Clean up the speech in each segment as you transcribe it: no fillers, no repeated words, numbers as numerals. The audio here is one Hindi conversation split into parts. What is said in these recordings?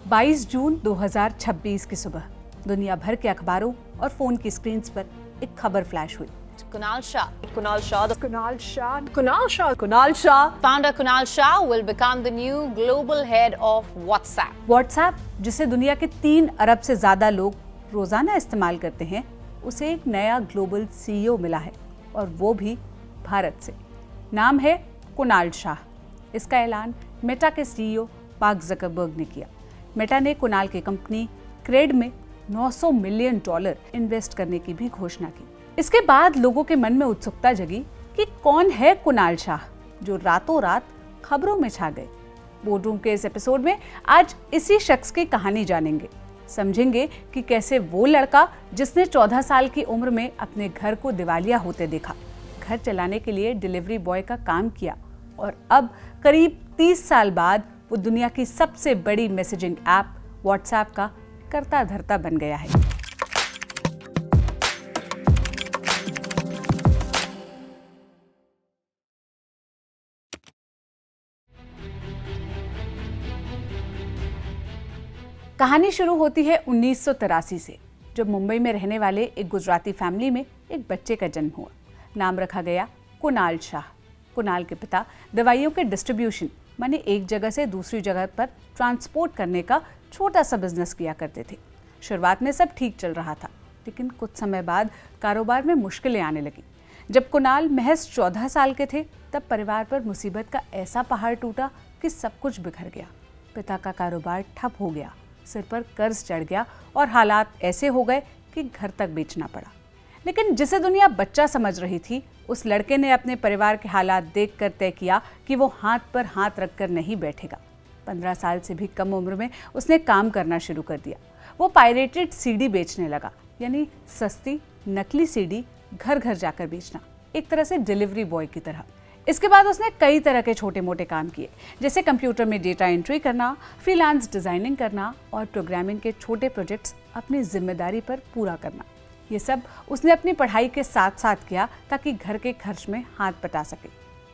22 जून 2026 की सुबह दुनिया भर के अखबारों और फोन की स्क्रीन पर एक खबर फ्लैश हुई। Kunal Shah. Founder Kunal Shah will become the new global head of WhatsApp. WhatsApp, जिसे दुनिया के 3 अरब से ज्यादा लोग रोजाना इस्तेमाल करते हैं, उसे एक नया ग्लोबल सीईओ मिला है और वो भी भारत से। नाम है कुणाल शाह। इसका ऐलान मेटा के सीईओ मार्क ज़करबर्ग ने किया। मेटा ने कुणाल की कंपनी क्रेड में $900 मिलियन इन्वेस्ट करने की भी घोषणा की। इसके बाद लोगों के मन में उत्सुकता जगी कि कौन है कुणाल शाह जो रातों रात खबरों में छा गए। बोर्डरूम के इस एपिसोड में आज इसी शख्स की कहानी जानेंगे, समझेंगे कि कैसे वो लड़का जिसने 14 साल की उम्र में अपने घर को दिवालिया होते देखा, घर चलाने के लिए डिलीवरी बॉय का काम किया और अब करीब 30 साल बाद वो दुनिया की सबसे बड़ी मैसेजिंग ऐप व्हाट्सएप का करता धरता बन गया है। कहानी शुरू होती है 1983 से, जब मुंबई में रहने वाले एक गुजराती फैमिली में एक बच्चे का जन्म हुआ। नाम रखा गया कुणाल शाह। कुणाल के पिता दवाइयों के डिस्ट्रीब्यूशन माने एक जगह से दूसरी जगह पर ट्रांसपोर्ट करने का छोटा सा बिजनेस किया करते थे। शुरुआत में सब ठीक चल रहा था, लेकिन कुछ समय बाद कारोबार में मुश्किलें आने लगी। जब कुणाल महज 14 साल के थे, तब परिवार पर मुसीबत का ऐसा पहाड़ टूटा कि सब कुछ बिखर गया। पिता का कारोबार ठप हो गया, सिर पर कर्ज चढ़ गया और हालात ऐसे हो गए कि घर तक बेचना पड़ा। लेकिन जिसे दुनिया बच्चा समझ रही थी, उस लड़के ने अपने परिवार के हालात देखकर तय किया कि वो हाथ पर हाथ रखकर नहीं बैठेगा। 15 साल से भी कम उम्र में उसने काम करना शुरू कर दिया। वो पायरेटेड सीडी बेचने लगा, यानी सस्ती नकली सीडी घर घर जाकर बेचना, एक तरह से डिलीवरी बॉय की तरह। इसके बाद उसने कई तरह के छोटे मोटे काम किए, जैसे कंप्यूटर में डेटा एंट्री करना, फ्रीलांस डिजाइनिंग करना और प्रोग्रामिंग के छोटे प्रोजेक्ट्स अपनी जिम्मेदारी पर पूरा करना। ये सब उसने अपनी पढ़ाई के साथ साथ किया ताकि घर के खर्च में हाथ बटा सके।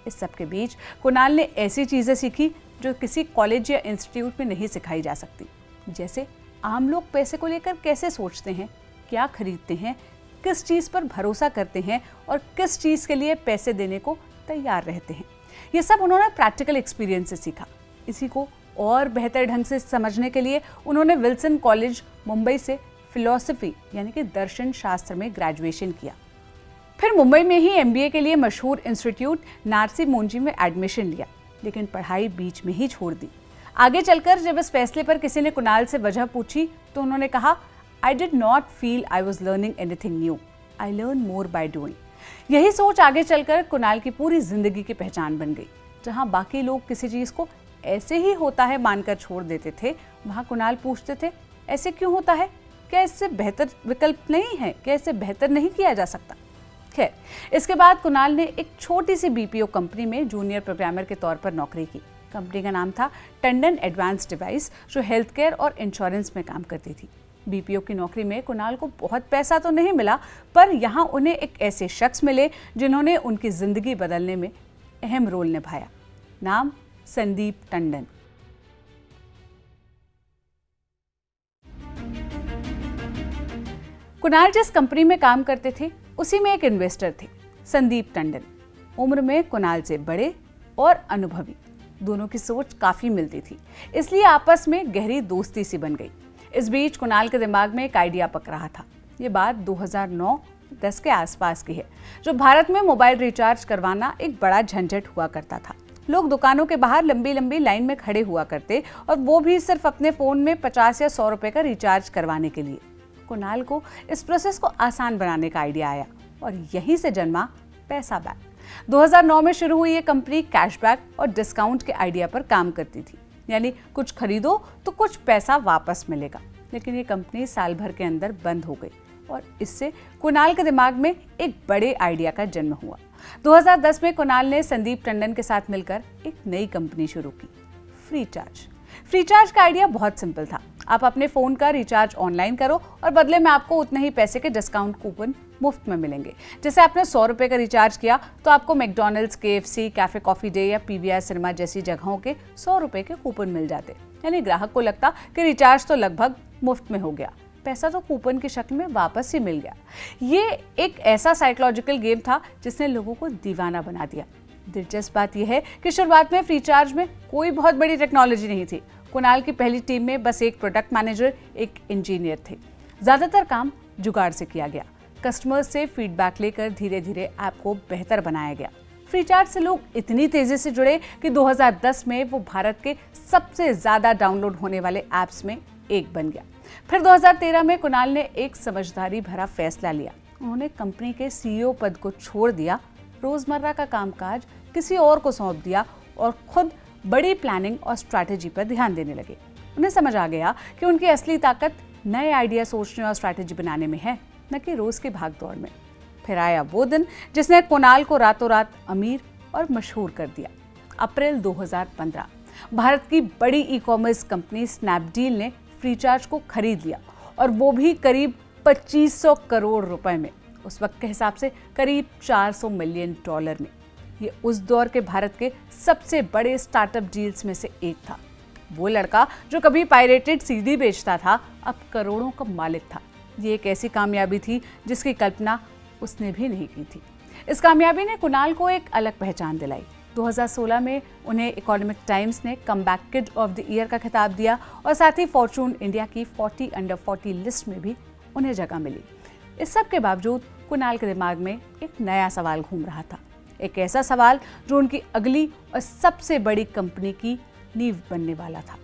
इस सब के बीच कुणाल ने ऐसी चीज़ें सीखी जो किसी कॉलेज या इंस्टीट्यूट में नहीं सिखाई जा सकती, जैसे आम लोग पैसे को लेकर कैसे सोचते हैं, क्या खरीदते हैं, किस चीज़ पर भरोसा करते हैं और किस चीज़ के लिए पैसे देने को तैयार रहते हैं। ये सब उन्होंने प्रैक्टिकल एक्सपीरियंस से सीखा। इसी को और बेहतर ढंग से समझने के लिए उन्होंने विल्सन कॉलेज मुंबई से फिलॉसफी यानी कि दर्शन शास्त्र में ग्रेजुएशन किया। फिर मुंबई में ही MBA के लिए मशहूर इंस्टीट्यूट नारसी मोंजी में एडमिशन लिया, लेकिन पढ़ाई बीच में ही छोड़ दी। आगे चलकर जब इस फैसले पर किसी ने कुणाल से वजह पूछी तो उन्होंने कहा, I did not feel I was learning anything new, I learn more by doing. यही सोच आगे चलकर कुणाल की पूरी जिंदगी की पहचान बन गई। जहां बाकी लोग किसी चीज को ऐसे ही होता है मानकर छोड़ देते थे, वहां कुणाल पूछते थे, ऐसे क्यों होता है? क्या इससे बेहतर विकल्प नहीं है? क्या इससे बेहतर नहीं किया जा सकता? खैर, इसके बाद कुणाल ने एक छोटी सी BPO कंपनी में जूनियर प्रोग्रामर के तौर पर नौकरी की। कंपनी का नाम था टंडन एडवांस डिवाइस, जो हेल्थ केयर और इंश्योरेंस में काम करती थी। BPO की नौकरी में कुणाल को बहुत पैसा तो नहीं मिला, पर यहाँ उन्हें एक ऐसे शख्स मिले जिन्होंने उनकी जिंदगी बदलने में अहम रोल निभाया। नाम संदीप टंडन। कुणाल जिस कंपनी में काम करते थे, उसी में एक इन्वेस्टर थे, संदीप टंडन। उम्र में कुणाल से बड़े और अनुभवी, दोनों की सोच काफी मिलती थी, इसलिए आपस में गहरी दोस्ती सी बन गई। इस बीच कुणाल के दिमाग में एक आइडिया पक रहा था। ये बात 2009-10 के आसपास की है, जो भारत में मोबाइल रिचार्ज करवाना एक बड़ा झंझट हुआ करता था। लोग दुकानों के बाहर लंबी लंबी लाइन में खड़े हुआ करते, और वो भी सिर्फ अपने फ़ोन में 50 या 100 रुपए का रिचार्ज करवाने के लिए। कुणाल को इस प्रोसेस को आसान बनाने का आइडिया आया और यहीं से जन्मा पैसा बैक। 2009 में शुरू हुई ये कंपनी कैशबैक और डिस्काउंट के आइडिया पर काम करती थी, यानी कुछ खरीदो तो कुछ पैसा वापस मिलेगा। लेकिन ये कंपनी साल भर के अंदर बंद हो गई और इससे कुणाल के दिमाग में एक बड़े आइडिया का जन्म हुआ। 2010 में कुणाल ने संदीप टंडन के साथ मिलकर एक नई कंपनी शुरू की, फ्रीचार्ज। फ्रीचार्ज का आइडिया बहुत सिंपल था। आप अपने फ़ोन का रिचार्ज ऑनलाइन करो और बदले में आपको उतने ही पैसे के डिस्काउंट कूपन मुफ्त में मिलेंगे। जैसे आपने 100 रुपये का रिचार्ज किया तो आपको McDonald's, KFC, cafe coffee day या PVR सिनेमा जैसी जगहों के 100 रुपये के कूपन मिल जाते। यानी ग्राहक को लगता कि रिचार्ज तो लगभग मुफ्त में हो गया, पैसा तो कूपन की शक्ल में वापस ही मिल गया। ये एक ऐसा साइकोलॉजिकल गेम था जिसने लोगों को दीवाना बना दिया। दिलचस्प बात यह है कि शुरुआत में फ्रीचार्ज में कोई बहुत बड़ी टेक्नोलॉजी नहीं थी। कुणाल की पहली टीम में बस एक प्रोडक्ट मैनेजर, एक इंजीनियर थे। ज्यादातर काम जुगाड़ से किया गया। कस्टमर्स से फीडबैक लेकर धीरे धीरे ऐप को बेहतर बनाया गया। फ्रीचार्ज से लोग इतनी तेजी से जुड़े कि 2010 में वो भारत के सबसे ज्यादा डाउनलोड होने वाले ऐप्स में एक बन गया। फिर 2013 में कुणाल ने एक समझदारी भरा फैसला लिया। उन्होंने कंपनी के CEO पद को छोड़ दिया, रोजमर्रा का कामकाज किसी और को सौंप दिया और खुद बड़ी प्लानिंग और स्ट्रैटेजी पर ध्यान देने लगे। उन्हें समझ आ गया कि उनकी असली ताकत नए आइडिया सोचने और स्ट्रैटेजी बनाने में है, न कि रोज की भागदौड़ में। फिर आया वो दिन जिसने कुणाल को रातों रात अमीर और मशहूर कर दिया। अप्रैल 2015 भारत की बड़ी ई-कॉमर्स कंपनी स्नैपडील ने फ्रीचार्ज को खरीद लिया, और वो भी करीब 2500 करोड़ रुपए में। उस वक्त के हिसाब से करीब $400 मिलियन में। ये उस दौर के भारत के सबसे बड़े स्टार्टअप डील्स में से एक था। वो लड़का जो कभी पायरेटेड CD बेचता था, अब करोड़ों का मालिक था। ये एक ऐसी कामयाबी थी जिसकी कल्पना उसने भी नहीं की थी। इस कामयाबी ने कुणाल को एक अलग पहचान दिलाई। 2016 में उन्हें इकोनॉमिक टाइम्स ने comeback kid of the year का खिताब दिया, और साथ ही फॉर्चून इंडिया की 40 अंडर 40 लिस्ट में भी उन्हें जगह मिली। इस सब के बावजूद कुणाल के दिमाग में एक नया सवाल घूम रहा था, एक ऐसा सवाल जो उनकी अगली और सबसे बड़ी कंपनी की नींव बनने वाला था।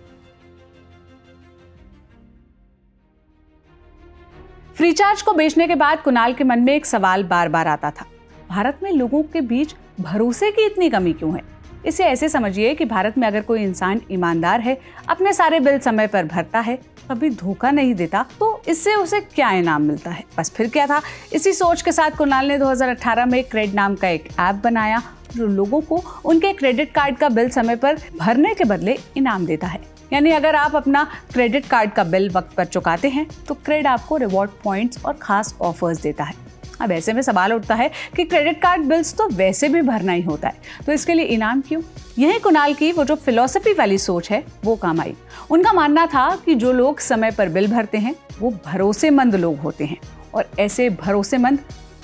फ्रीचार्ज को बेचने के बाद कुणाल के मन में एक सवाल बार बार आता था, भारत में लोगों के बीच भरोसे की इतनी कमी क्यों है? इसे ऐसे समझिए कि भारत में अगर कोई इंसान ईमानदार है, अपने सारे बिल समय पर भरता है, कभी धोखा नहीं देता, तो इससे उसे क्या इनाम मिलता है? बस फिर क्या था। इसी सोच के साथ कुणाल ने 2018 में क्रेड नाम का एक ऐप बनाया जो लोगों को उनके क्रेडिट कार्ड का बिल समय पर भरने के बदले इनाम देता है। यानी अगर आप अपना क्रेडिट कार्ड का बिल वक्त पर चुकाते हैं तो क्रेड आपको रिवॉर्ड पॉइंट्स और खास ऑफर्स देता है। अब ऐसे में सवाल उठता है कि क्रेडिट कार्ड बिल्स तो वैसे भी भरना ही होता है, तो इसके लिए इनाम क्यों? यही कुणाल की वो जो फिलॉसफी वाली सोच है वो काम आई। उनका मानना था कि जो लोग समय पर बिल भरते हैं वो भरोसेमंद लोग होते हैं, और ऐसे भरोसेमंद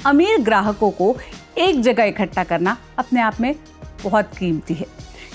अमीर ग्राहकों को एक जगह इकट्ठा करना अपने आप में बहुत कीमती है।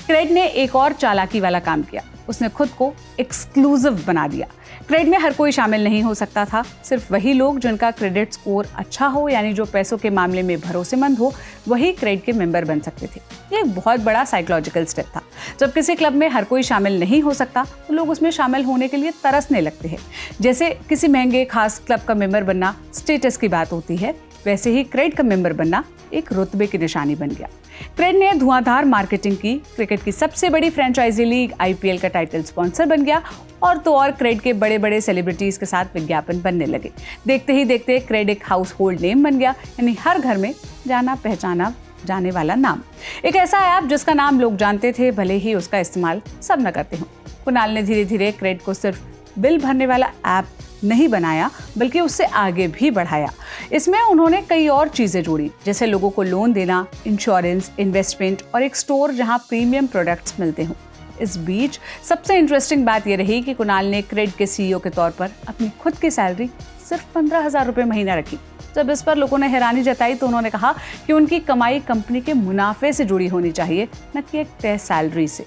क्रेड ने एक और चालाकी वाला काम किया, उसने खुद को एक्सक्लूसिव बना दिया। क्रेड में हर कोई शामिल नहीं हो सकता था, सिर्फ वही लोग जिनका क्रेडिट स्कोर अच्छा हो, यानी जो पैसों के मामले में भरोसेमंद हो, वही क्रेड के मेंबर बन सकते थे। ये एक बहुत बड़ा साइकोलॉजिकल स्टेप था। जब किसी क्लब में हर कोई शामिल नहीं हो सकता तो लोग उसमें शामिल होने के लिए तरसने लगते हैं। जैसे किसी महंगे खास क्लब का मेंबर बनना स्टेटस की बात होती है, वैसे ही क्रेड का मेंबर बनना एक रुतबे की निशानी बन गया। क्रेड ने धुआंधार मार्केटिंग की, क्रिकेट की सबसे बड़ी फ्रेंचाइजी लीग IPL का टाइटल स्पॉन्सर बन गया, और तो और क्रेड के बड़े बड़े सेलिब्रिटीज के साथ विज्ञापन बनने लगे। देखते ही देखते क्रेड एक हाउस होल्ड नेम बन गया, यानी हर घर में जाना पहचाना जाने वाला नाम। एक ऐसा ऐप जिसका नाम लोग जानते थे, भले ही उसका इस्तेमाल सब न करते हों। कुणाल ने धीरे धीरे क्रेड को सिर्फ बिल भरने वाला ऐप नहीं बनाया, बल्कि उससे आगे भी बढ़ाया। इसमें उन्होंने कई और चीजें जोड़ी, जैसे लोगों को लोन देना, इंश्योरेंस, इन्वेस्टमेंट और एक स्टोर जहां प्रीमियम प्रोडक्ट्स मिलते हों। इस बीच सबसे इंटरेस्टिंग बात यह रही कि कुणाल ने क्रेड के CEO के तौर पर अपनी खुद की सैलरी सिर्फ 15,000 रुपये महीना रखी। जब इस पर लोगों ने हैरानी जताई तो उन्होंने कहा कि उनकी कमाई कंपनी के मुनाफे से जुड़ी होनी चाहिए, न कि एक तय सैलरी से।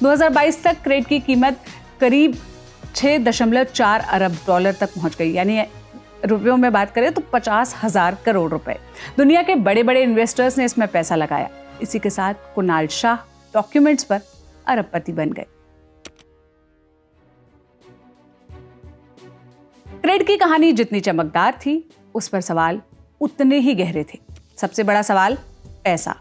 2022 तक क्रेड की कीमत करीब 6.4 अरब डॉलर तक पहुंच गई, यानी रुपयों में बात करें तो 50,000 करोड़ रुपए। दुनिया के बड़े बड़े इन्वेस्टर्स ने इसमें पैसा लगाया। इसी के साथ कुणाल शाह डॉक्यूमेंट्स पर अरबपति बन गए। क्रेड की कहानी जितनी चमकदार थी, उस पर सवाल उतने ही गहरे थे। सबसे बड़ा सवाल पैसा।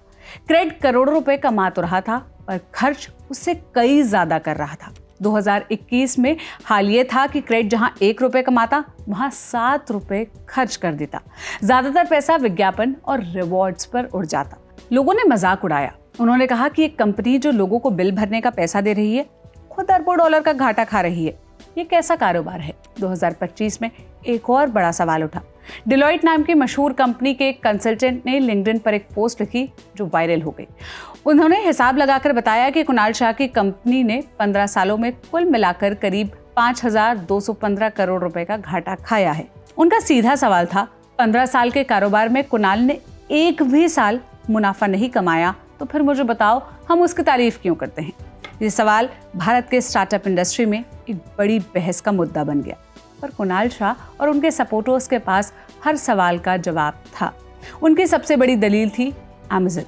क्रेड करोड़ों रुपए कमा तो रहा था, पर खर्च उससे कई ज्यादा कर रहा था। 2021 में हाल ये था कि क्रेड जहां 1 रुपये कमाता, वहां 7 रुपये खर्च कर देता। ज्यादातर पैसा विज्ञापन और रिवॉर्ड्स पर उड़ जाता। लोगों ने मजाक उड़ाया। उन्होंने कहा कि एक कंपनी जो लोगों को बिल भरने का पैसा दे रही है, खुद अरबों डॉलर का घाटा खा रही है। ये कैसा कारोबार है? 2025 में एक और बड़ा सवाल उठा। डिलॉयट नाम की मशहूर कंपनी के एक कंसल्टेंट ने लिंक्डइन पर एक पोस्ट लिखी जो वायरल हो गई। उन्होंने हिसाब लगाकर बताया कि कुणाल शाह की कंपनी ने 15 सालों में कुल मिलाकर करीब 5,215 करोड़ रुपए का घाटा खाया है। उनका सीधा सवाल था, 15 साल के कारोबार में कुणाल ने एक भी साल मुनाफा नहीं कमाया, तो फिर मुझे बताओ हम उसकी तारीफ क्यों करते हैं। ये सवाल भारत के स्टार्टअप इंडस्ट्री में एक बड़ी बहस का मुद्दा बन गया, पर कुणाल शाह और उनके सपोर्टर्स के पास हर सवाल का जवाब था। उनकी सबसे बड़ी दलील थी अमेज़न।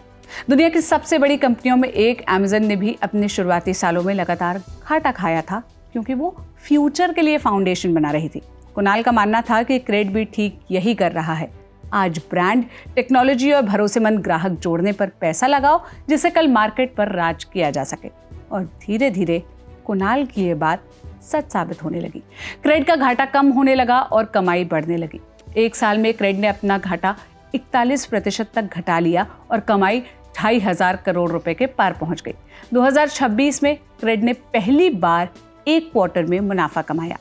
दुनिया की सबसे बड़ी कंपनियों में एक अमेज़न ने भी अपने शुरुआती सालों में लगातार घाटा खाया था, क्योंकि वो फ्यूचर के लिए फाउंडेशन बना रही थी। कुणाल का मानना था कि क्रेड भी ठीक यही कर रहा है। आज ब्रांड, टेक्नोलॉजी और भरोसेमंद ग्राहक जोड़ने पर पैसा लगाओ, जिससे कल मार्केट पर राज किया जा सके। और धीरे धीरे कुणाल की ये बात सच साबित होने लगी। क्रेड का घाटा कम होने लगा और कमाई बढ़ने लगी। एक साल में क्रेड ने अपना घाटा 41% तक घटा लिया और कमाई 2,500 करोड़ रुपए के पार पहुंच गई। 2026 में क्रेड ने पहली बार एक क्वार्टर में मुनाफा कमाया।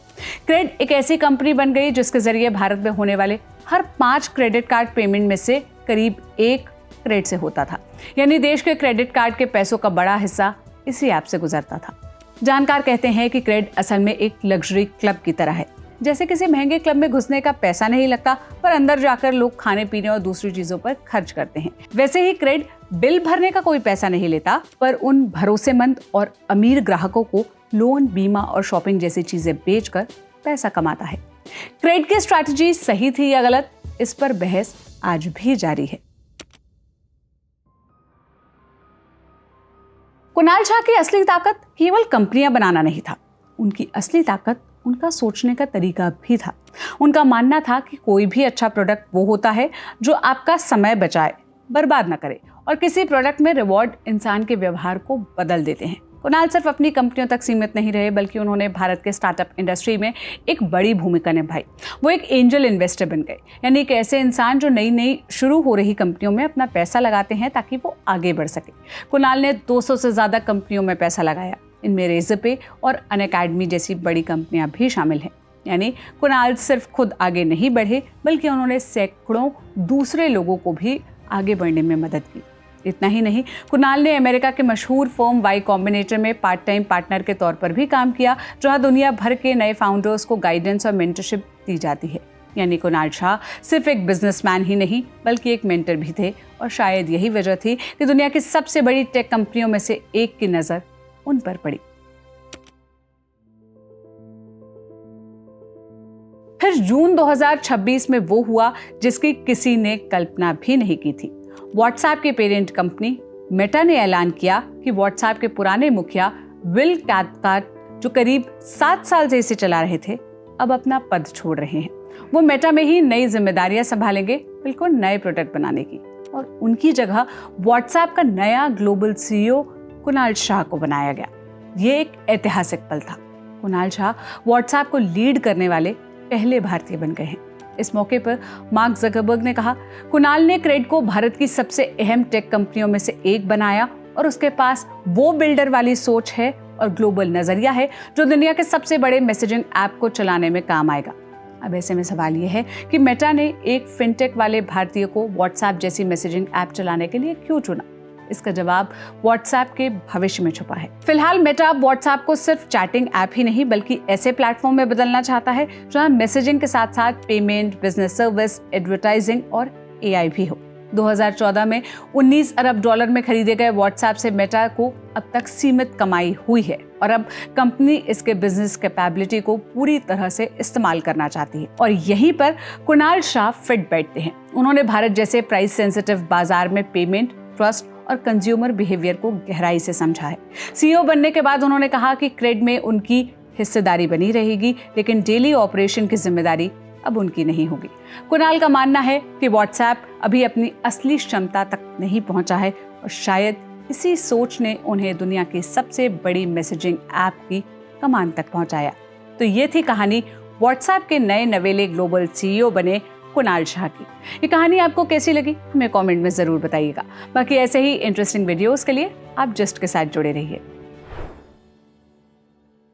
क्रेड एक ऐसी कंपनी बन गई जिसके जरिए भारत में होने वाले हर 5 क्रेडिट कार्ड पेमेंट में से करीब 1 क्रेड से होता था। यानी देश के क्रेडिट कार्ड के पैसों का बड़ा हिस्सा इसी ऐप से गुजरता था। जानकार कहते हैं कि क्रेड असल में एक लग्जरी क्लब की तरह है। जैसे किसी महंगे क्लब में घुसने का पैसा नहीं लगता, पर अंदर जाकर लोग खाने पीने और दूसरी चीजों पर खर्च करते हैं। वैसे ही क्रेड बिल भरने का कोई पैसा नहीं लेता, पर उन भरोसेमंद और अमीर ग्राहकों को लोन, बीमा और शॉपिंग जैसी चीजें बेचकर पैसा कमाता है। क्रेड की स्ट्रैटेजी सही थी या गलत, इस पर बहस आज भी जारी है। कुणाल शाह की असली ताकत केवल कंपनियां बनाना नहीं था। उनकी असली ताकत उनका सोचने का तरीका भी था। उनका मानना था कि कोई भी अच्छा प्रोडक्ट वो होता है जो आपका समय बचाए, बर्बाद ना करे, और किसी प्रोडक्ट में रिवॉर्ड इंसान के व्यवहार को बदल देते हैं। कुणाल सिर्फ अपनी कंपनियों तक सीमित नहीं रहे, बल्कि उन्होंने भारत के स्टार्टअप इंडस्ट्री में एक बड़ी भूमिका निभाई। वो एक एंजल इन्वेस्टर बन गए, यानी एक ऐसे इंसान जो नई नई शुरू हो रही कंपनियों में अपना पैसा लगाते हैं ताकि वो आगे बढ़ सके। कुणाल ने 200 से ज़्यादा कंपनियों में पैसा लगाया। इनमें रेज़रपे और अनअकैडमी जैसी बड़ी कंपनियां भी शामिल हैं। यानी कुणाल सिर्फ खुद आगे नहीं बढ़े, बल्कि उन्होंने सैकड़ों दूसरे लोगों को भी आगे बढ़ने में मदद की। इतना ही नहीं, कुणाल ने अमेरिका के मशहूर फर्म वाई कॉम्बिनेटर में पार्ट टाइम पार्टनर के तौर पर भी काम किया, जहां दुनिया भर के नए फाउंडर्स को गाइडेंस और मेंटरशिप दी जाती है। यानी कुणाल शाह सिर्फ एक बिजनेसमैन ही नहीं, बल्कि एक मेंटर भी थे, और शायद यही वजह थी कि दुनिया की सबसे बड़ी टेक कंपनियों में से एक की नज़र उन पर पड़ी। फिर जून 2026 में वो हुआ जिसकी किसी ने कल्पना भी नहीं की थी। व्हाट्सएप के पेरेंट कंपनी मेटा ने ऐलान किया कि व्हाट्सएप के पुराने मुखिया विल कैथकार्ट, जो करीब 7 साल से इसे चला रहे थे, अब अपना पद छोड़ रहे हैं। वो मेटा में ही नई जिम्मेदारियां संभालेंगे, बिल्कुल नए प्रोडक्ट बनाने की, और उनकी जगह व्हाट्सएप का नया ग्लोबल सीईओ कुणाल शाह को बनाया गया। ये एक ऐतिहासिक पल था। कुणाल शाह व्हाट्सएप को लीड करने वाले पहले भारतीय बन गए हैं। इस मौके पर मार्क ज़करबर्ग ने कहा, कुणाल ने क्रेड को भारत की सबसे अहम टेक कंपनियों में से एक बनाया, और उसके पास वो बिल्डर वाली सोच है और ग्लोबल नजरिया है जो दुनिया के सबसे बड़े मैसेजिंग ऐप को चलाने में काम आएगा। अब ऐसे में सवाल ये है कि मेटा ने एक फिनटेक वाले भारतीय को व्हाट्सएप जैसी मैसेजिंग ऐप चलाने के लिए क्यों चुना? इसका जवाब व्हाट्सएप के भविष्य में छुपा है। फिलहाल मेटा व्हाट्सएप को सिर्फ चैटिंग ऐप ही नहीं, बल्कि ऐसे प्लेटफॉर्म में बदलना चाहता है जहां मैसेजिंग के साथ साथ पेमेंट, बिजनेस सर्विस, एडवर्टाइजिंग और एआई भी हो। 2014 में $19 अरब में खरीदे गए व्हाट्सएप से मेटा को अब तक सीमित कमाई हुई है, और अब कंपनी इसके बिजनेस कैपेबिलिटी को पूरी तरह से इस्तेमाल करना चाहती है। और यहीं पर कुणाल शाह फिट बैठते हैं। उन्होंने भारत जैसे प्राइस सेंसिटिव बाजार में पेमेंट, ट्रस्ट और कंज्यूमर बिहेवियर को गहराई से समझा है। सीईओ बनने के बाद उन्होंने कहा कि क्रेड में उनकी हिस्सेदारी बनी रहेगी, लेकिन डेली ऑपरेशन की जिम्मेदारी अब उनकी नहीं होगी। कुणाल का मानना है कि व्हाट्सएप अभी अपनी असली क्षमता तक नहीं पहुंचा है, और शायद इसी सोच ने उन्हें दुनिया की सबसे बड़ी मैसेजिंग ऐप की कमान तक पहुंचाया। तो ये थी कहानी व्हाट्सएप के नए नवेले ग्लोबल सीईओ बने कुणाल शाह की। ये कहानी आपको कैसी लगी हमें कमेंट में जरूर बताइएगा। बाकी ऐसे ही इंटरेस्टिंग वीडियोस के लिए आप जस्ट के साथ जुड़े रहिए।